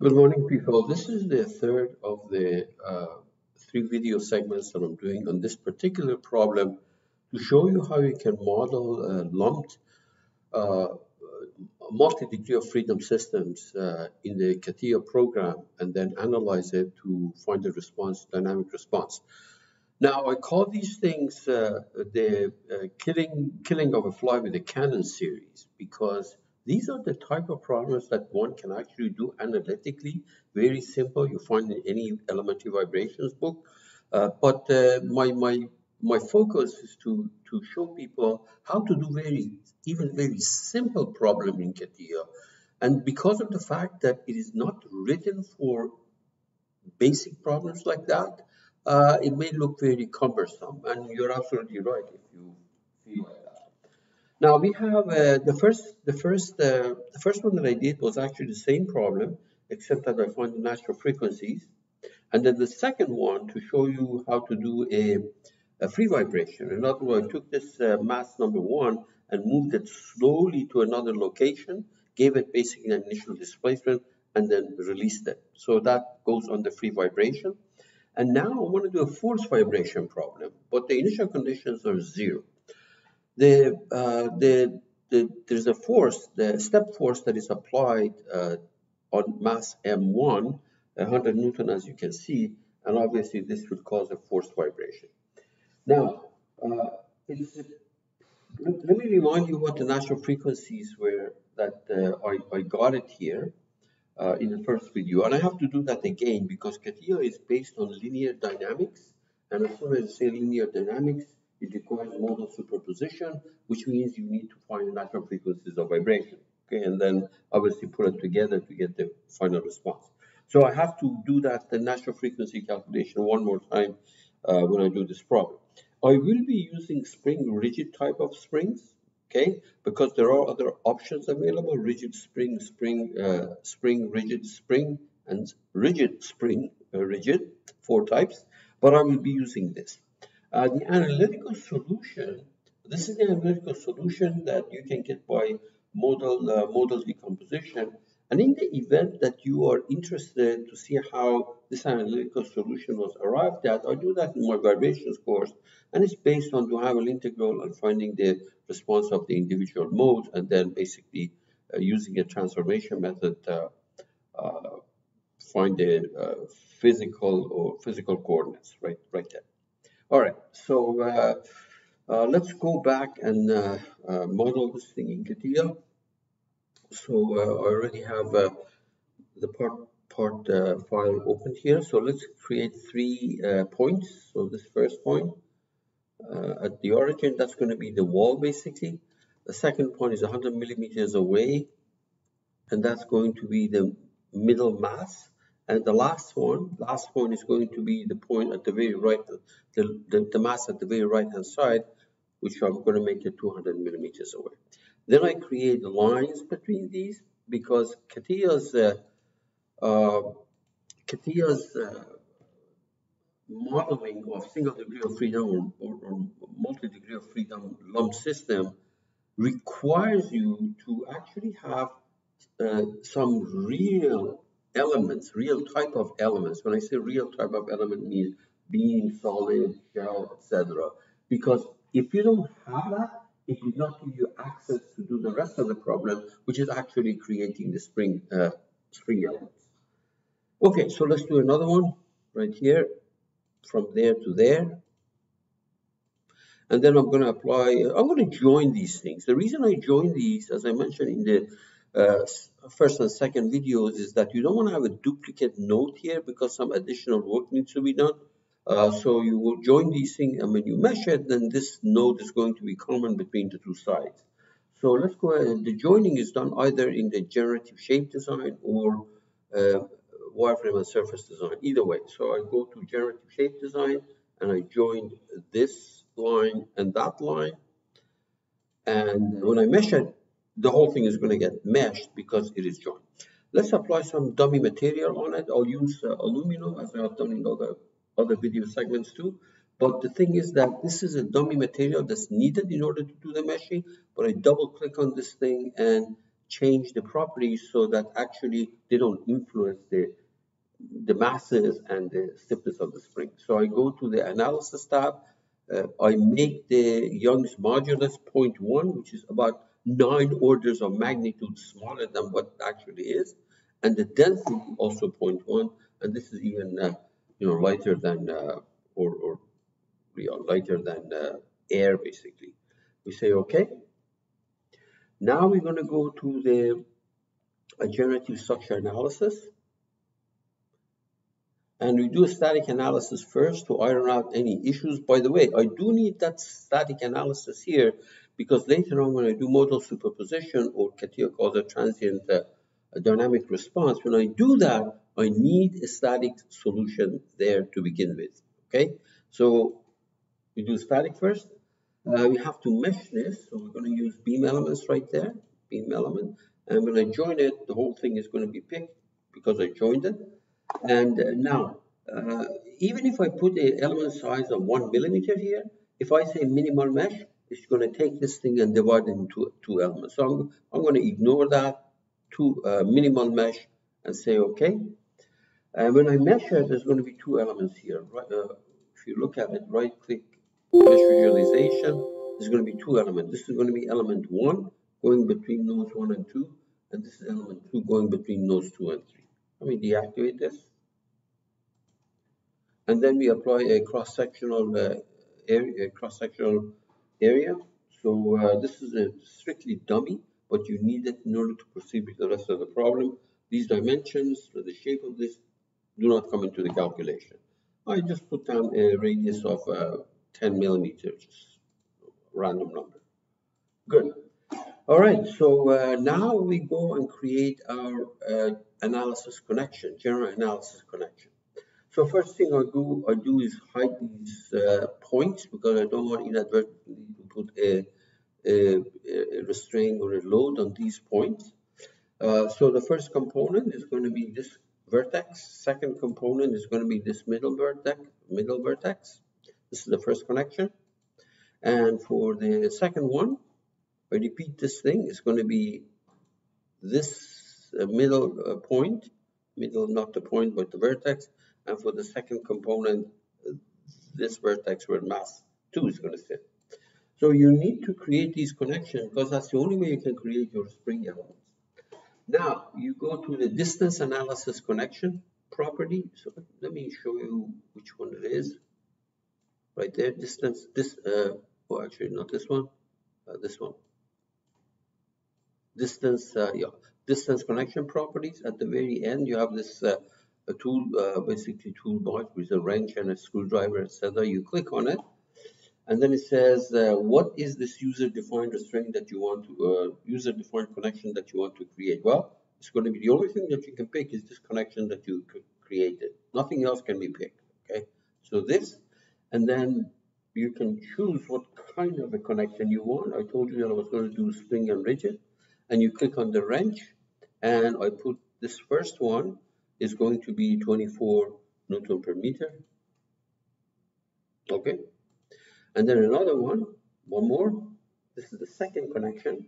Good morning, people. This is the third of the three video segments that I'm doing on this particular problem to show you how you can model lumped uh, multi-degree of freedom systems in the CATIA program and then analyze it to find a response, dynamic response. Now, I call these things the killing of a fly with a cannon series because these are the type of problems that one can actually do analytically, very simple. You find in any elementary vibrations book. But my focus is to show people how to do very simple problem in CATIA. And because of the fact that it is not written for basic problems like that, it may look very cumbersome, and you're absolutely right if you feel like that. Now we have the first one that I did was actually the same problem, except that I found the natural frequencies, and then the second one to show you how to do a free vibration. In other words, I took this mass number one and moved it slowly to another location, gave it basically an initial displacement, and then released it. So that goes on the free vibration. And now I want to do a force vibration problem, but the initial conditions are zero. There's a force, the step force that is applied on mass M1, 100 Newton, as you can see, and obviously this will cause a force vibration. Now, it's, let me remind you what the natural frequencies were that I got it here in the first video. And I have to do that again because CATIA is based on linear dynamics. And as soon as I say linear dynamics, it requires modal superposition, which means you need to find the natural frequencies of vibration. Okay, and then obviously put it together to get the final response. So I have to do that, the natural frequency calculation one more time when I do this problem. I will be using spring rigid type of springs, okay, because there are other options available: rigid spring, spring, rigid spring, and rigid spring, rigid, 4 types. But I will be using this. The analytical solution. This is the analytical solution that you can get by modal decomposition. And in the event that you are interested to see how this analytical solution was arrived at, I do that in my vibrations course, and it's based on Duhamel integral and finding the response of the individual modes, and then basically using a transformation method find the physical coordinates right there. All right, so let's go back and model this thing in CATIA. So I already have the part file open here. So let's create 3 points. So this first point at the origin, that's going to be the wall basically. The second point is 100 millimeters away, and that's going to be the middle mass. And the last point is going to be the point at the very right, the mass at the very right hand side, which I'm going to make it 200 millimeters away. Then I create lines between these because CATIA's modeling of single degree of freedom or multi-degree of freedom lump system requires you to actually have some real elements, real type of elements. When I say real type of element, means being solid, shell, etc. Because if you don't have that, it will not give you access to do the rest of the problem, which is actually creating the spring elements. Okay, so let's do another one right here, from there to there. And then I'm going to apply, I'm going to join these things. The reason I join these, as I mentioned in the first and second videos, is that you don't want to have a duplicate node here because some additional work needs to be done. So you will join these things, and when you mesh it, then this node is going to be common between the 2 sides. So let's go ahead. The joining is done either in the generative shape design or wireframe and surface design, either way. So I go to generative shape design, and I joined this line and that line. And when I mesh it, the whole thing is going to get meshed because it is joined. Let's apply some dummy material on it. I'll use aluminum, as I have done in other video segments too. But the thing is that this is a dummy material that's needed in order to do the meshing. But I double click on this thing and change the properties so that actually they don't influence the masses and the stiffness of the spring. So I go to the analysis tab. I make the Young's modulus 0.1, which is about 9 orders of magnitude smaller than what it actually is, and the density also 0.1, and this is even lighter than lighter than air basically. We say okay. Now we're going to go to the generative structure analysis. And we do a static analysis first to iron out any issues. By the way, I do need that static analysis here because later on when I do modal superposition, or CATIA calls a transient dynamic response, when I do that, I need a static solution there to begin with, okay? So we do static first. We have to mesh this, so we're going to use beam elements right there, beam element. And when I join it, the whole thing is going to be picked because I joined it. And now, even if I put the element size of 1 millimeter here, if I say minimal mesh, it's going to take this thing and divide it into two elements. So I'm going to ignore that to minimal mesh and say okay. And when I measure, there's going to be two elements here. Right, if you look at it, right click, mesh visualization, there's going to be two elements. This is going to be element 1 going between nodes 1 and 2, and this is element 2 going between nodes 2 and 3. Let me deactivate this. And then we apply a cross-sectional area. So this is a strictly dummy, but you need it in order to proceed with the rest of the problem. These dimensions, the shape of this, do not come into the calculation. I just put down a radius of 10 millimeters, random number. Good. All right, so now we go and create our analysis connection, general analysis connection. So first thing I do is hide these points because I don't want inadvertently to put a restraint or a load on these points. So the first component is going to be this vertex. Second component is going to be this middle vertex. This is the first connection. And for the second one, I repeat this thing. It's going to be this middle point, not the point, but the vertex. And for the second component, this vertex where mass 2 is going to sit. So you need to create these connections because that's the only way you can create your spring elements. Now you go to the distance analysis connection property. So let me show you which one it is. Right there, distance, oh actually not this one, this one. Distance, distance connection properties. At the very end, you have this a tool, basically toolbar with a wrench and a screwdriver, etc. You click on it, and then it says, what is this user-defined restraint that you want to, user-defined connection that you want to create? Well, it's going to be the only thing that you can pick is this connection that you created. Nothing else can be picked, okay? So this, and then you can choose what kind of a connection you want. I told you that I was going to do spring and rigid, and you click on the wrench, and I put this first one is going to be 24 Newton per meter, okay? And then another one more. This is the second connection.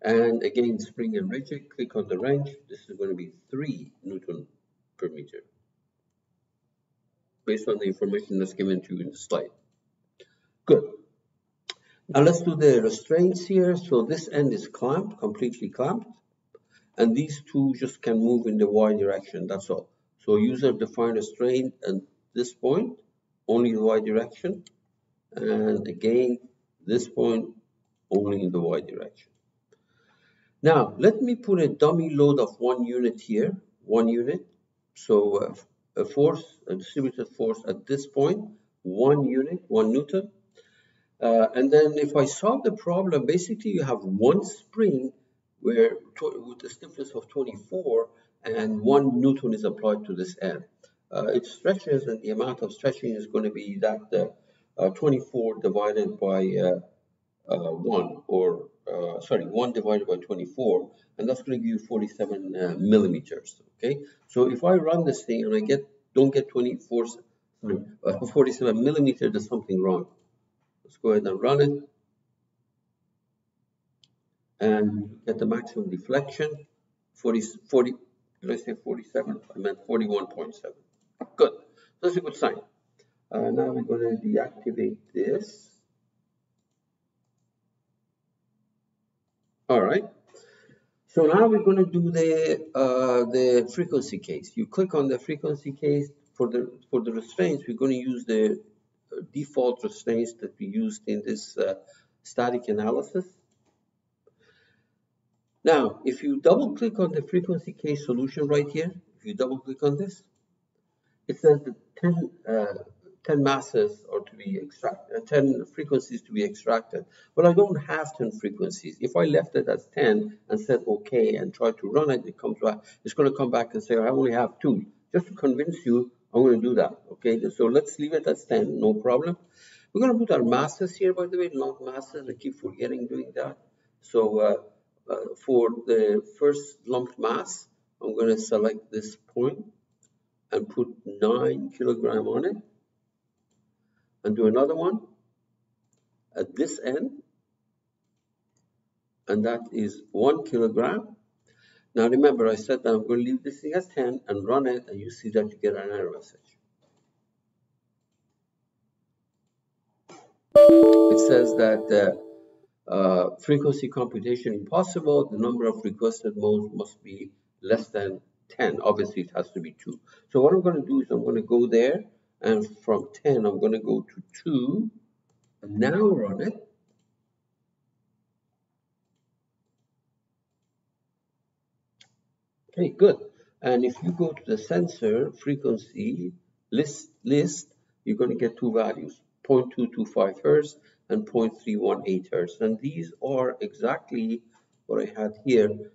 And again, spring and rigid, click on the wrench. This is going to be 3 Newton per meter, based on the information that's given to you in the slide. Good. Now let's do the restraints here. So this end is clamped, completely clamped. And these two just can move in the Y direction, that's all. So user-defined restraint at this point, only the Y direction. And again, this point only in the Y direction. Now, let me put a dummy load of 1 unit here, 1 unit. So a distributed force at this point, 1 unit, 1 Newton. And then if I solve the problem, basically you have one spring where with a stiffness of 24 and 1 Newton is applied to this end. It stretches, and the amount of stretching is going to be that 24 divided by 1, or 1 divided by 24, and that's going to give you 47 millimeters. Okay, so if I run this thing and I don't get 47 millimeters, there's something wrong. Let's go ahead and run it. and get the maximum deflection, 40, did I say 47? I meant 41.7. Good. That's a good sign. Now we're going to deactivate this. All right. So now we're going to do the frequency case. You click on the frequency case for the restraints. We're going to use the default restraints that we used in this static analysis. Now, if you double click on the frequency case solution right here, if you double click on this, it says that 10 masses are to be extracted, 10 frequencies to be extracted. But I don't have 10 frequencies. If I left it as 10 and said OK and try to run it, it comes back. It's going to come back and say I only have 2. Just to convince you, I'm going to do that. Okay, so let's leave it as 10, no problem. We're going to put our masses here, by the way, not masses. I keep forgetting doing that. So for the first lumped mass, I'm going to select this point and put 9 kilograms on it, and do another one at this end, and that is 1 kilogram. Now remember, I said that I'm going to leave this thing as 10 and run it, and you see that you get an error message. It says that frequency computation impossible. The number of requested modes must be less than 10. Obviously, it has to be 2. So what I'm going to do is I'm going to go there, and from 10, I'm going to go to 2, and now run it. Okay, good. And if you go to the sensor frequency list, you're going to get 2 values, 0.225 hertz and 0.318 hertz. And these are exactly what I had here.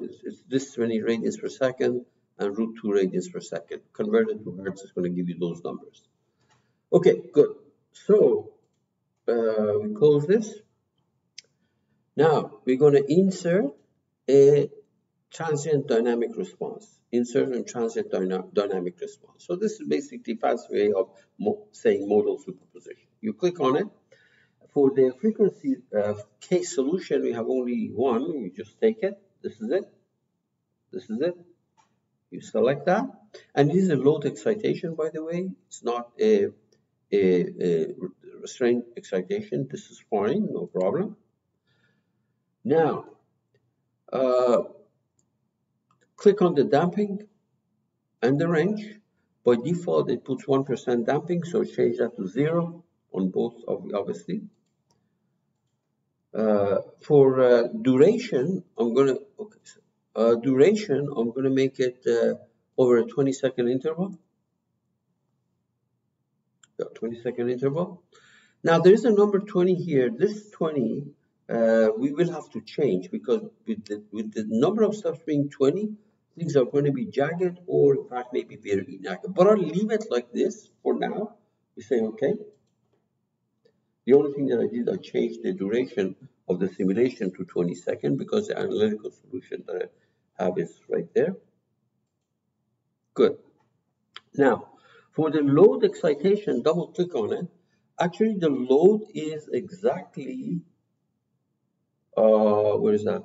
It's this many radians per second and √2 radians per second. Converted to hertz is going to give you those numbers. Okay, good. So we close this. Now we're going to insert a transient dynamic response. Insert and transient dynamic response. So this is basically a fast way of saying modal superposition. You click on it. For the frequency case solution, we have only one. You just take it. This is it. This is it. You select that. And this is a load excitation, by the way. It's not a restraint excitation. This is fine, no problem. Now, click on the damping and the range. By default, it puts 1% damping, so change that to 0 on both, obviously. For duration, I'm going to make it over a 20-second interval. 20-second interval. Now, there is a number 20 here. This 20, we will have to change because with the number of steps being 20, things are going to be jagged or, in fact, maybe very inaccurate. But I'll leave it like this for now. We say OK. The only thing that I did, I changed the duration of the simulation to 20 seconds because the analytical solution that I have is right there. Good. Now, for the load excitation, double click on it. Actually, the load is exactly, where is that?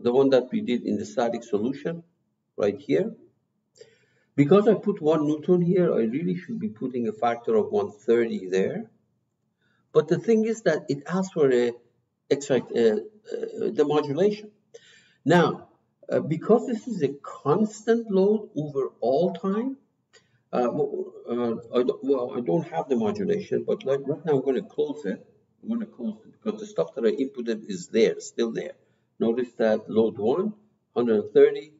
The one that we did in the static solution, right here. Because I put 1 Newton here, I really should be putting a factor of 130 there. But the thing is that it asks for the modulation. Now, because this is a constant load over all time, I don't have the modulation, but like right now I'm going to close it. I'm going to close it because the stuff that I inputted is there, still there. Notice that load 1, 130,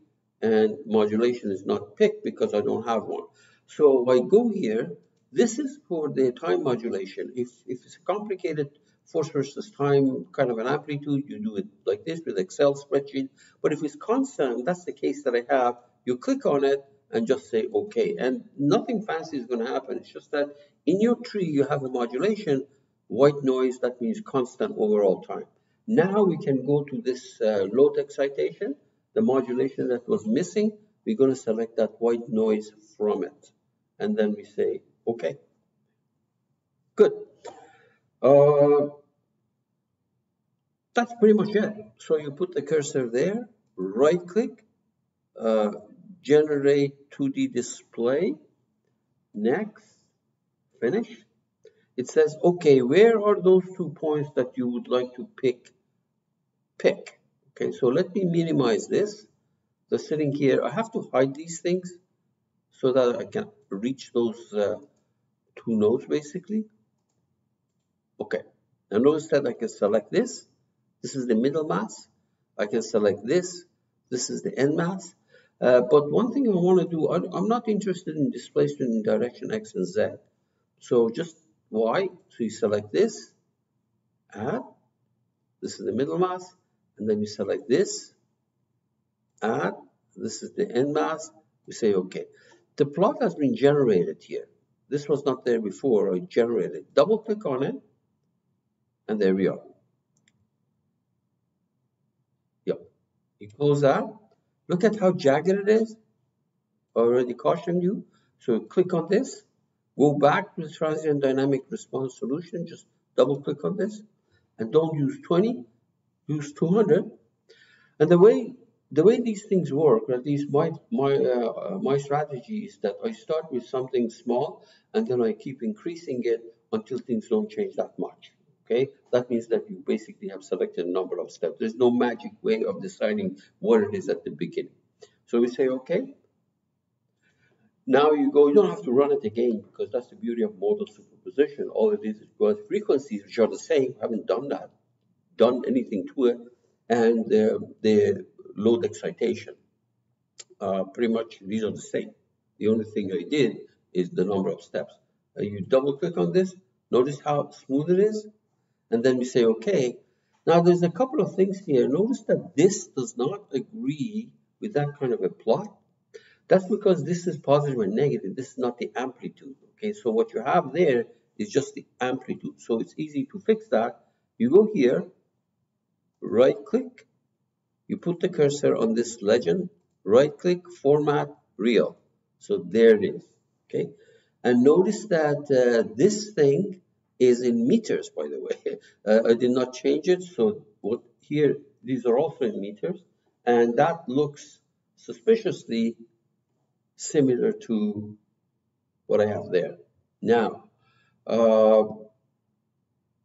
and modulation is not picked because I don't have one. So I go here. This is for the time modulation. If it's a complicated force versus time kind of an amplitude, you do it like this with Excel spreadsheet. But if it's constant, that's the case that I have, you click on it and just say OK. And nothing fancy is going to happen. It's just that in your tree, you have a modulation, white noise, that means constant overall time. Now we can go to this load excitation, the modulation that was missing. We're going to select that white noise from it. And then we say, OK. Good. That's pretty much it. So you put the cursor there, right click, generate 2D display, next, finish. It says, okay, where are those 2 points that you would like to pick? Okay, so let me minimize this. So sitting here, I have to hide these things so that I can reach those 2 nodes basically. Okay, now notice that I can select this. This is the middle mass. I can select this. This is the end mass. But one thing I want to do, I'm not interested in displacement in direction X and Z. So just Y, so you select this, add, this is the middle mass, and then you select this, add, this is the end mass, we say okay. The plot has been generated here. This was not there before, I generated. Double click on it, and there we are. Yep, you close that. Look at how jagged it is. I already cautioned you. So click on this, go back to the transient dynamic response solution, just double click on this, and don't use 20, use 200. And the way these things work, or at least my strategy is that I start with something small, and then I keep increasing it until things don't change that much. Okay, that means that you basically have selected a number of steps. There's no magic way of deciding what it is at the beginning. So we say okay. Now you don't have to run it again, because that's the beauty of modal superposition. All it is go at frequencies which are the same. I haven't done anything to it, and the load excitation. Pretty much these are the same. The only thing I did is the number of steps. You double click on this, notice how smooth it is, and then we say okay. Now there's a couple of things here. Notice that this does not agree with that kind of a plot. That's because this is positive and negative. This is not the amplitude. Okay, so what you have there is just the amplitude. So it's easy to fix that. You go here, right click, you put the cursor on this legend, right click, format, real. So there it is. Okay, and notice that this thing is in meters, by the way. I did not change it. So what here, these are also in meters, and that looks suspiciously similar to what I have there. Now,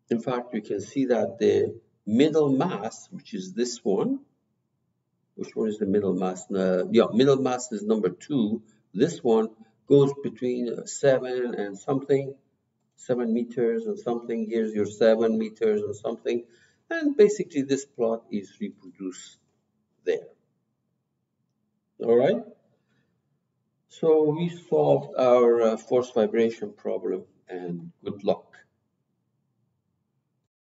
in fact, you can see that the middle mass, which is this one, which one is the middle mass? Yeah, middle mass is number 2. This one goes between 7 and something, 7 meters and something. Here's your 7 meters and something. And basically this plot is reproduced there. All right. So we solved our force vibration problem, and